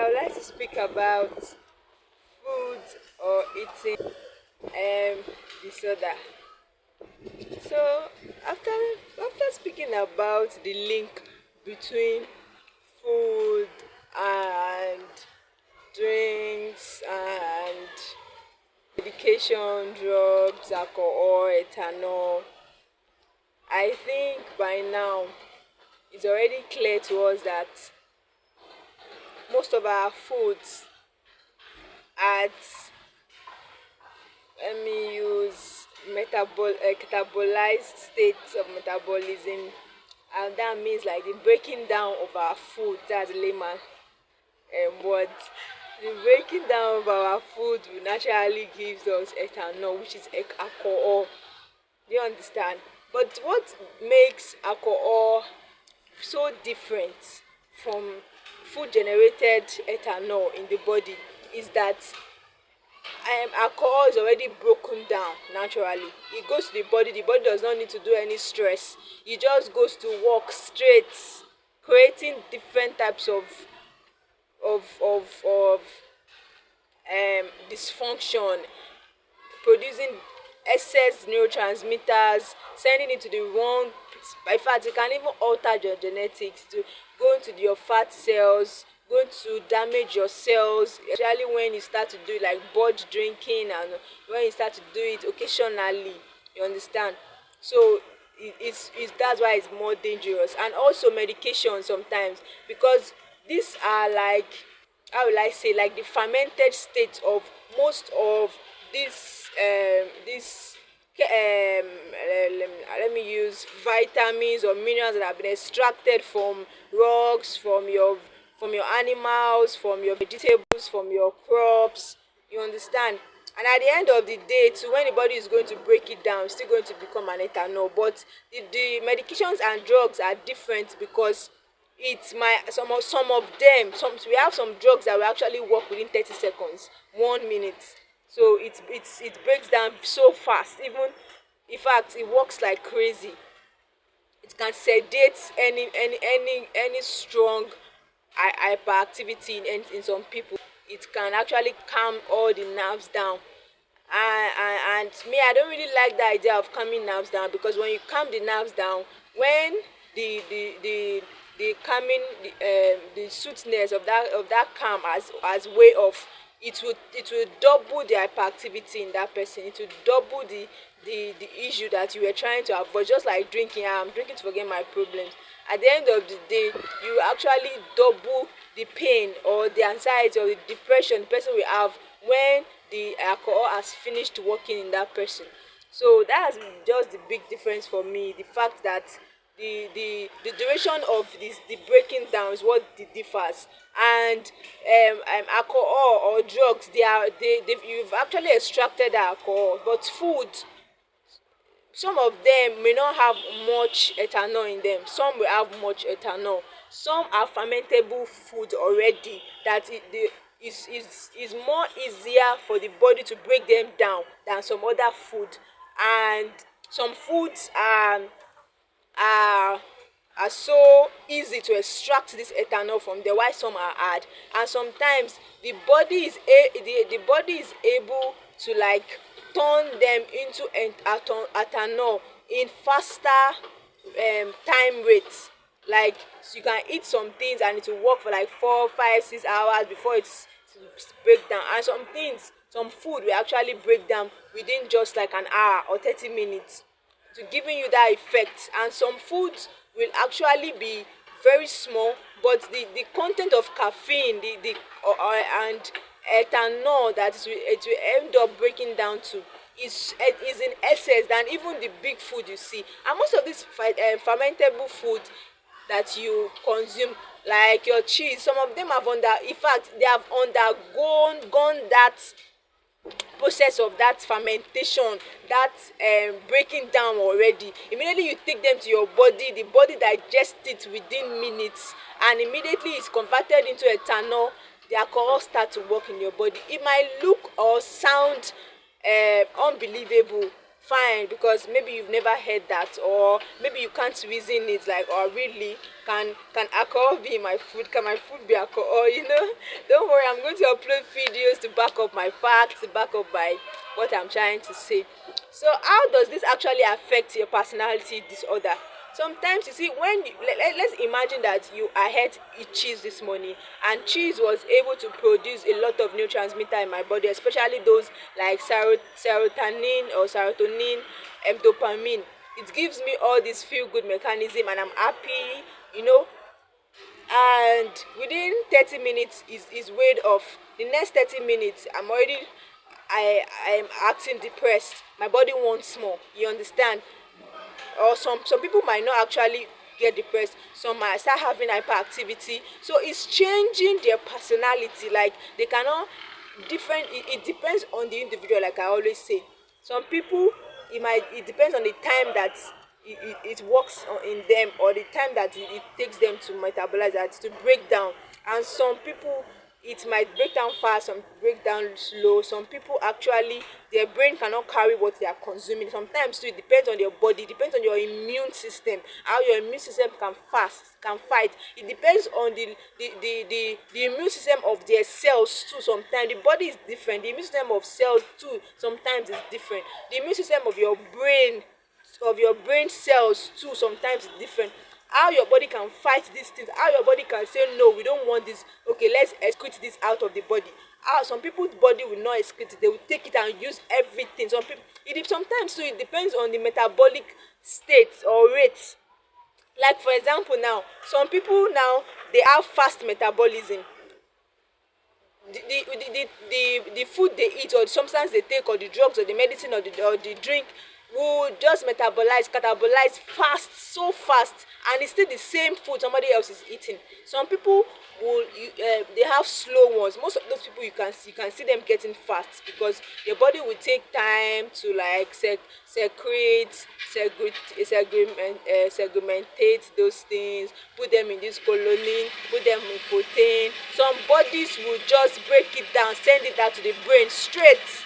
I would like to speak about food or eating disorder. So after speaking about the link between food and drinks and medication, drugs, alcohol, ethanol, I think by now it's already clear to us that most of our foods at let me use catabolized states of metabolism, and that means like the breaking down of our food. That's layman word. The breaking down of our food will naturally gives us ethanol, which is alcohol. Do you understand? But what makes alcohol so different from food generated ethanol in the body is that alcohol is already broken down naturally. It goes to the body does not need to do any stress. It just goes to work straight, creating different types of dysfunction, producing excess neurotransmitters, sending it to the wrong. In fact, it can even alter your genetics to go into your fat cells, going to damage your cells, especially when you start to do like bulge drinking, and when you start to do it occasionally. You understand? So it's that's why it's more dangerous. And also medication sometimes, because these are like, how will I say, like the fermented state of most of this let me use vitamins or minerals that have been extracted from rocks, from your animals, from your vegetables, from your crops. You understand? And at the end of the day too, when the body is going to break it down, it's still going to become an ethanol. But the medications and drugs are different, because it's my some of them, we have some drugs that will actually work within 30 seconds, 1 minute. So it breaks down so fast. Even, in fact, it works like crazy. It can sedate any strong hyperactivity in some people. It can actually calm all the nerves down. And me, I don't really like the idea of calming nerves down, because when you calm the nerves down, when the calming the sweetness of that calm as way of, it will double the hyperactivity in that person. It will double the issue that you were trying to avoid. Just like drinking, I'm drinking to forget my problems. At the end of the day, you actually double the pain or the anxiety or the depression the person will have when the alcohol has finished working in that person. So that's just the big difference for me. The fact that the duration of the breaking down is what differs. And alcohol or drugs, you've actually extracted the alcohol, but food, some of them may not have much ethanol in them, some will have much ethanol. Some are fermentable food already, that is more easier for the body to break them down than some other food. And some foods are are so easy to extract this ethanol from them, while some are hard. And sometimes the body is able to like turn them into ethanol in faster time rates. Like, so you can eat some things and it will work for like 4, 5, 6 hours before it's break down. And some things, some food will actually break down within just like an hour or 30 minutes, to giving you that effect. And some foods will actually be very small, but the content of caffeine, the and ethanol that it will end up breaking down to is in excess than even the big food you see. And most of these fermentable food that you consume, like your cheese, some of them have in fact they have undergone gone that process of that fermentation, that breaking down already. Immediately you take them to your body, the body digests it within minutes, and immediately it's converted into ethanol. The alcohol start to work in your body. It might look or sound unbelievable fine, because maybe you've never heard that, or maybe you can't reason it, like, or really, can alcohol be in my food? Can my food be alcohol? Don't worry, I'm going to upload videos to back up my facts, to back up my what I'm trying to say. So how does this actually affect your personality disorder? Sometimes, you see, when let's imagine that you I had eat cheese this morning, and cheese was able to produce a lot of neurotransmitter in my body, especially those like serotonin, dopamine. It gives me all this feel good mechanism, and I'm happy, you know and within 30 minutes is weighed off. The next 30 minutes, I'm acting depressed. My body wants more, you understand? Or some people might not actually get depressed, some might start having hyperactivity, so it's changing their personality. Like, they cannot different it depends on the individual, like I always say. Some people, it depends on the time that it works in them, or the time that it takes them to metabolize that, to break down. And some people, it might break down fast, some break down slow. Some people actually, their brain cannot carry what they are consuming. Sometimes too, it depends on your body, it depends on your immune system, how your immune system can fight. It depends on the immune system of their cells too. Sometimes the body is different, the immune system of cells too sometimes is different. The immune system of your brain cells too sometimes is different. How your body can fight these things, how your body can say no, we don't want this, okay, let's excrete this out of the body. How some people's body will not excrete it, they will take it and use everything. Some people, sometimes too, it depends on the metabolic state or rate. Like, for example, now some people, now they have fast metabolism. The food they eat, or the substance they take, or the drugs, or the medicine, or the drink, will just catabolize fast, so fast, and it's still the same food somebody else is eating. Some people they have slow ones. Most of those people, you can see them getting fast, because your body will take time to like segmentate those things, put them in this colony, put them in protein. Some bodies will just break it down, send it out to the brain straight,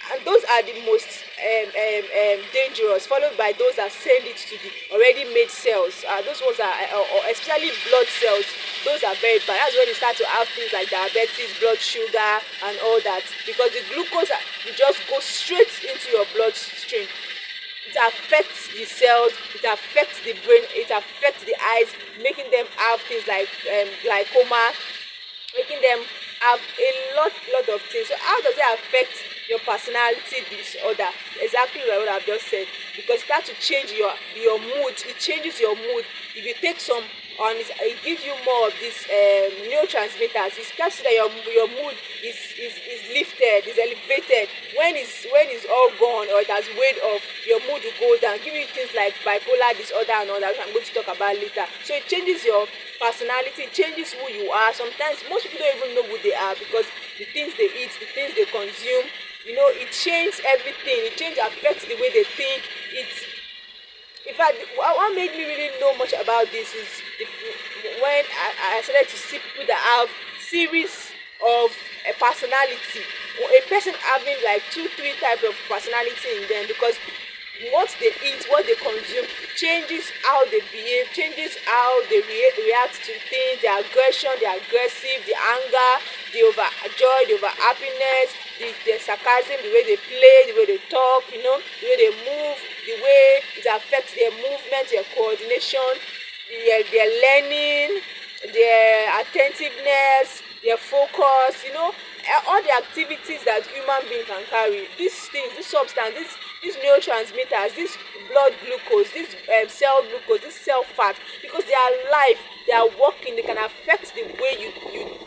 and those are the most dangerous, followed by those that send it to the already made cells. Those ones are, or especially blood cells, those are very bad. That's when you start to have things like diabetes, blood sugar, and all that, because the glucose will just go straight into your bloodstream. It affects the cells, it affects the brain, it affects the eyes, making them have things like glaucoma, making them have a lot of things. So how does it affect your personality disorder? Exactly like what I've just said, because it starts to change your mood. It changes your mood. If you take some, and it gives you more of these neurotransmitters, it starts that your mood is lifted, is elevated. When it's all gone, or it has weighed off, your mood will go down, give you things like bipolar disorder and all that, which I'm going to talk about later. So it changes your personality, it changes who you are. Sometimes most people don't even know who they are, because the things they eat, the things they consume, it changes everything. It affects the way they think. In fact, what made me really know much about this is when I started to see people that have series of a personality, or a person having like 2-3 types of personality in them, because what they eat, what they consume, changes how they behave, changes how they react to things, their aggression, the aggressive, the anger, the overjoy, the over happiness, the sarcasm, the way they play, the way they talk, the way they move, the way it affects their movement, their coordination, their learning, their attentiveness, their focus, all the activities that human being can carry. These things, this substance, these neurotransmitters, this blood glucose, this cell glucose, this cell fat, because they are alive, they are working, they can affect the way you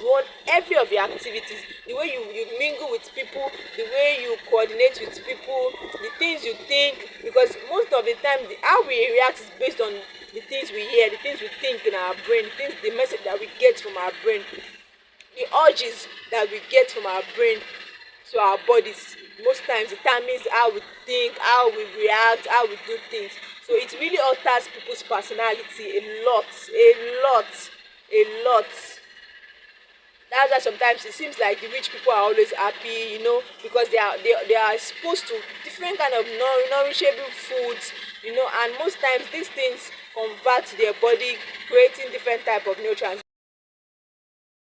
run every of your activities, the way you mingle with people, the way you coordinate with people, the things you think. Because most of the time, how we react is based on the things we hear, the things we think in our brain, the message that we get from our brain, the urges that we get from our brain to our bodies. Most times determines how we think, how we react, how we do things. So it really alters people's personality a lot. That's why sometimes it seems like the rich people are always happy, because they are exposed to different kind of nourishable foods, and most times these things convert their body, creating different type of nutrients.